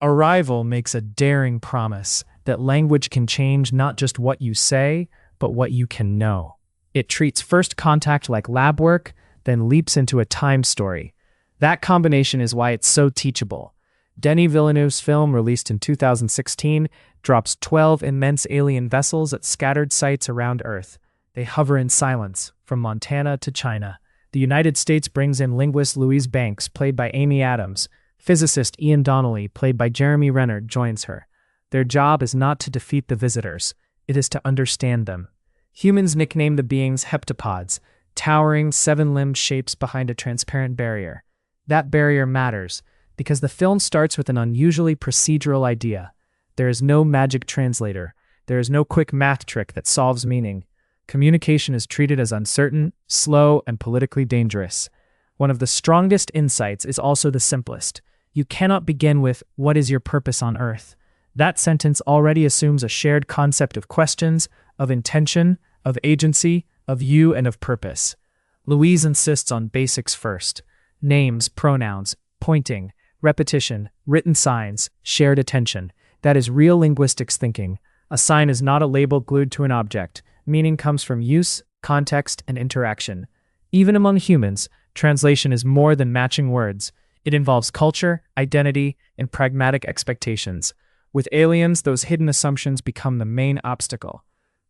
Arrival makes a daring promise that language can change not just what you say, but what you can know. It treats first contact like lab work, then leaps into a time story. That combination is why it's so teachable. Denis Villeneuve's film, released in 2016, drops 12 immense alien vessels at scattered sites around Earth. They hover in silence, from Montana to China. The United States brings in linguist Louise Banks, played by Amy Adams. Physicist Ian Donnelly, played by Jeremy Renner, joins her. Their job is not to defeat the visitors, it is to understand them. Humans nickname the beings heptapods, towering, seven-limbed shapes behind a transparent barrier. That barrier matters, because the film starts with an unusually procedural idea. There is no magic translator. There is no quick math trick that solves meaning. Communication is treated as uncertain, slow, and politically dangerous. One of the strongest insights is also the simplest. You cannot begin with, "What is your purpose on Earth?" That sentence already assumes a shared concept of questions, of intention, of agency, of you, and of purpose. Louise insists on basics first. Names, pronouns, pointing, repetition, written signs, shared attention. That is real linguistics thinking. A sign is not a label glued to an object. Meaning comes from use, context, and interaction. Even among humans, translation is more than matching words. It involves culture, identity, and pragmatic expectations. With aliens, those hidden assumptions become the main obstacle.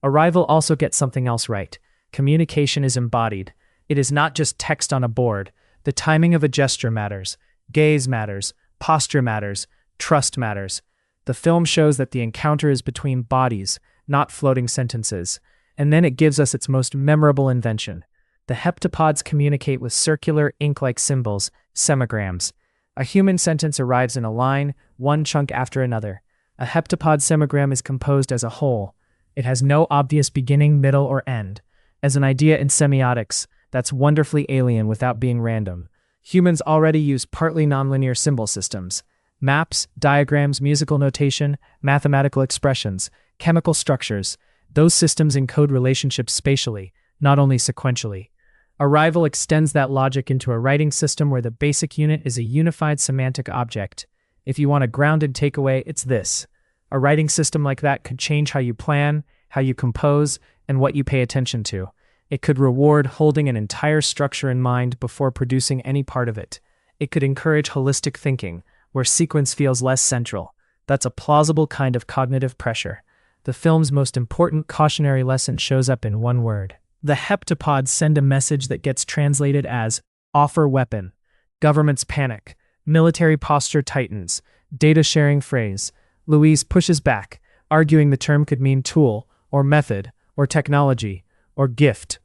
Arrival also gets something else right. Communication is embodied. It is not just text on a board. The timing of a gesture matters. Gaze matters. Posture matters. Trust matters. The film shows that the encounter is between bodies, not floating sentences. And then it gives us its most memorable invention. The heptapods communicate with circular, ink-like symbols, semigrams. A human sentence arrives in a line, one chunk after another. A heptapod semigram is composed as a whole. It has no obvious beginning, middle, or end. As an idea in semiotics, that's wonderfully alien without being random. Humans already use partly nonlinear symbol systems. Maps, diagrams, musical notation, mathematical expressions, chemical structures. Those systems encode relationships spatially, not only sequentially. Arrival extends that logic into a writing system where the basic unit is a unified semantic object. If you want a grounded takeaway, it's this. A writing system like that could change how you plan, how you compose, and what you pay attention to. It could reward holding an entire structure in mind before producing any part of it. It could encourage holistic thinking, where sequence feels less central. That's a plausible kind of cognitive pressure. The film's most important cautionary lesson shows up in one word. The heptapods send a message that gets translated as offer weapon. Governments panic. Military posture tightens. Data sharing phrase. Louise pushes back, arguing the term could mean tool, or method, or technology, or gift.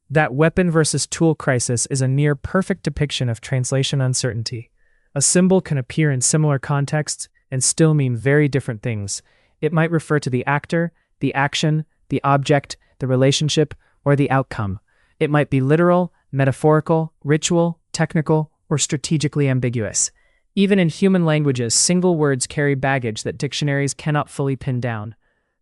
That weapon versus tool crisis is a near perfect depiction of translation uncertainty. A symbol can appear in similar contexts and still mean very different things. It might refer to the actor, the action, the object, the relationship, or the outcome. It might be literal, metaphorical, ritual, technical, or strategically ambiguous. Even in human languages, single words carry baggage that dictionaries cannot fully pin down.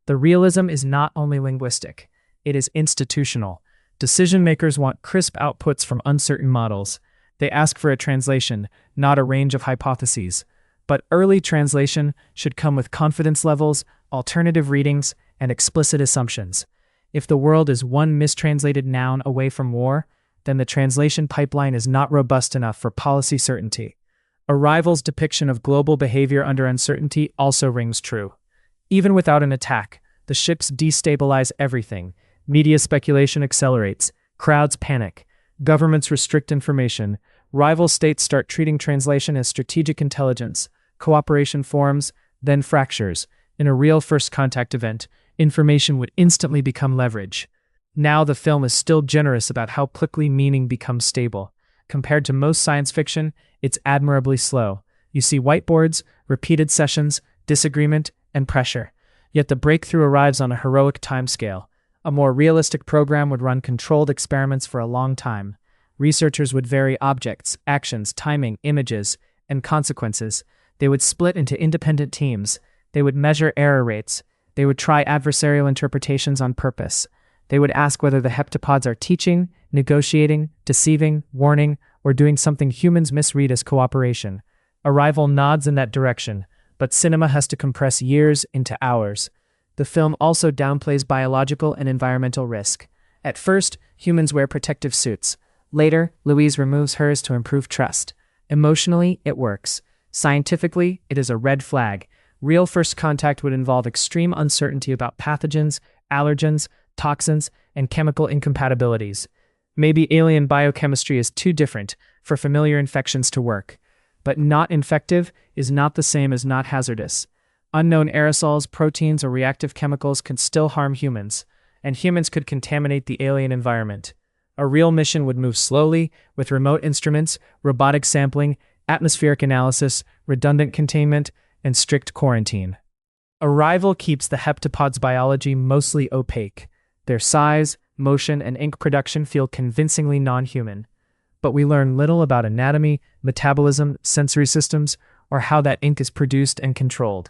The realism is not only linguistic, it is institutional. Decision makers want crisp outputs from uncertain models. They ask for a translation, not a range of hypotheses. But early translation should come with confidence levels, alternative readings, and explicit assumptions. If the world is one mistranslated noun away from war, then the translation pipeline is not robust enough for policy certainty. Arrival's depiction of global behavior under uncertainty also rings true. Even without an attack, the ships destabilize everything. Media speculation accelerates. Crowds panic. Governments restrict information. Rival states start treating translation as strategic intelligence. Cooperation forms, then fractures. In a real first contact event, information would instantly become leverage. Now the film is still generous about how quickly meaning becomes stable. Compared to most science fiction, it's admirably slow. You see whiteboards, repeated sessions, disagreement, and pressure. Yet the breakthrough arrives on a heroic timescale. A more realistic program would run controlled experiments for a long time. Researchers would vary objects, actions, timing, images, and consequences. They would split into independent teams. They would measure error rates. They would try adversarial interpretations on purpose. They would ask whether the heptapods are teaching, negotiating, deceiving, warning, or doing something humans misread as cooperation. Arrival nods in that direction. but cinema has to compress years into hours. The film also downplays biological and environmental risk. At first, humans wear protective suits. Later, Louise removes hers to improve trust. Emotionally, it works. Scientifically, it is a red flag. Real first contact would involve extreme uncertainty about pathogens, allergens, toxins, and chemical incompatibilities. Maybe alien biochemistry is too different for familiar infections to work. But not infective is not the same as not hazardous. Unknown aerosols, proteins, or reactive chemicals can still harm humans, and humans could contaminate the alien environment. A real mission would move slowly, with remote instruments, robotic sampling, atmospheric analysis, redundant containment, and strict quarantine. Arrival keeps the heptapods' biology mostly opaque. Their size, motion, and ink production feel convincingly non-human. But we learn little about anatomy, metabolism, sensory systems, or how that ink is produced and controlled.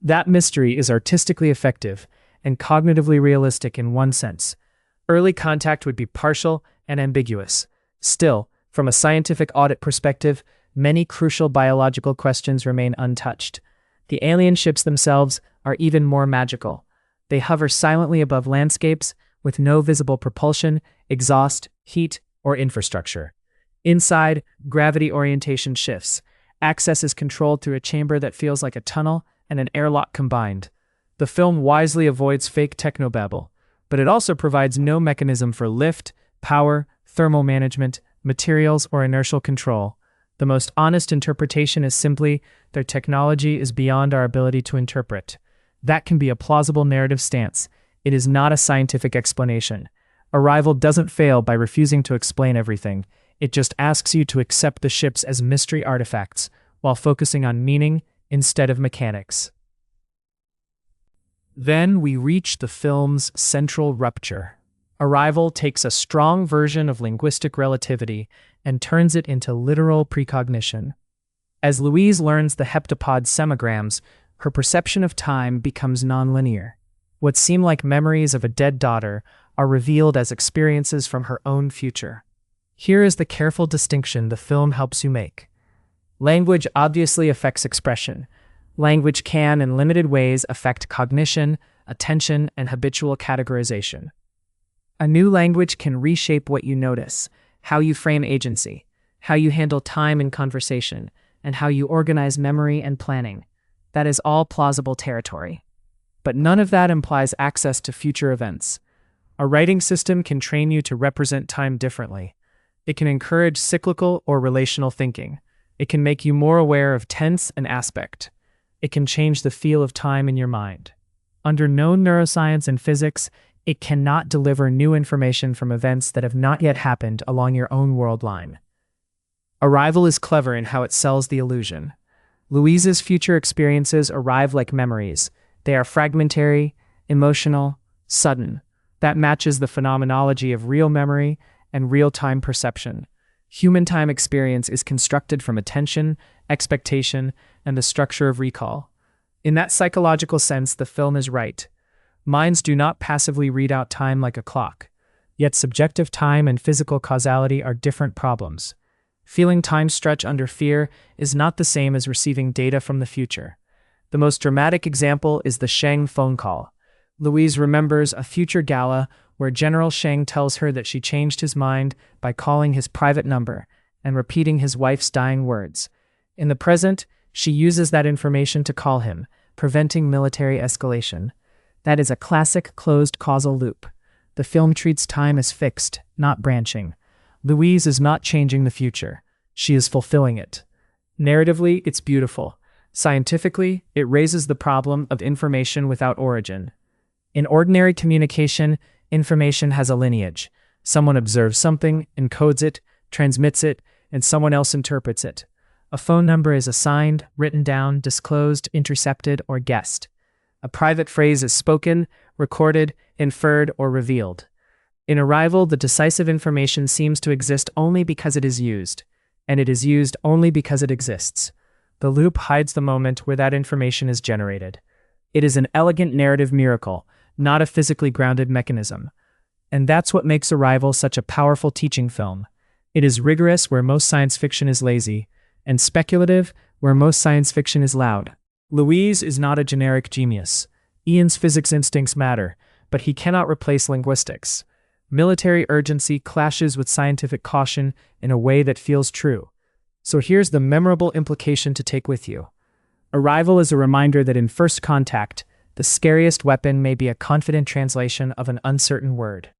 That mystery is artistically effective and cognitively realistic in one sense. Early contact would be partial and ambiguous. Still, from a scientific audit perspective, many crucial biological questions remain untouched. The alien ships themselves are even more magical. They hover silently above landscapes with no visible propulsion, exhaust, heat, or infrastructure. Inside, gravity orientation shifts. Access is controlled through a chamber that feels like a tunnel and an airlock combined. The film wisely avoids fake technobabble, but it also provides no mechanism for lift, power, thermal management, materials, or inertial control. The most honest interpretation is simply, their technology is beyond our ability to interpret. That can be a plausible narrative stance. It is not a scientific explanation. Arrival doesn't fail by refusing to explain everything. It just asks you to accept the ships as mystery artifacts, while focusing on meaning instead of mechanics. Then we reach the film's central rupture. Arrival takes a strong version of linguistic relativity and turns it into literal precognition. As Louise learns the heptapod semigrams, her perception of time becomes nonlinear. What seem like memories of a dead daughter are revealed as experiences from her own future. Here is the careful distinction the film helps you make. Language obviously affects expression. Language can, in limited ways, affect cognition, attention, and habitual categorization. A new language can reshape what you notice, how you frame agency, how you handle time in conversation, and how you organize memory and planning. That is all plausible territory. But none of that implies access to future events. A writing system can train you to represent time differently. It can encourage cyclical or relational thinking. It can make you more aware of tense and aspect. It can change the feel of time in your mind. Under known neuroscience and physics, it cannot deliver new information from events that have not yet happened along your own world line. Arrival is clever in how it sells the illusion. Louise's future experiences arrive like memories. They are fragmentary, emotional, sudden. That matches the phenomenology of real memory and real-time perception. Human time experience is constructed from attention, expectation, and the structure of recall. In that psychological sense, the film is right. Minds do not passively read out time like a clock. Yet subjective time and physical causality are different problems. Feeling time stretch under fear is not the same as receiving data from the future. The most dramatic example is the Chiang phone call. Louise remembers a future gala where General Chiang tells her that she changed his mind by calling his private number and repeating his wife's dying words. In the present, she uses that information to call him, preventing military escalation. That is a classic closed causal loop. The film treats time as fixed, not branching. Louise is not changing the future. She is fulfilling it. Narratively, it's beautiful. Scientifically, it raises the problem of information without origin. In ordinary communication, information has a lineage. Someone observes something, encodes it, transmits it, and someone else interprets it. A phone number is assigned, written down, disclosed, intercepted, or guessed. A private phrase is spoken, recorded, inferred, or revealed. In Arrival, the decisive information seems to exist only because it is used, and it is used only because it exists. The loop hides the moment where that information is generated. It is an elegant narrative miracle, not a physically grounded mechanism. And that's what makes Arrival such a powerful teaching film. It is rigorous where most science fiction is lazy, and speculative where most science fiction is loud. Louise is not a generic genius. Ian's physics instincts matter, but he cannot replace linguistics. Military urgency clashes with scientific caution in a way that feels true. So here's the memorable implication to take with you. Arrival is a reminder that in first contact, the scariest weapon may be a confident translation of an uncertain word.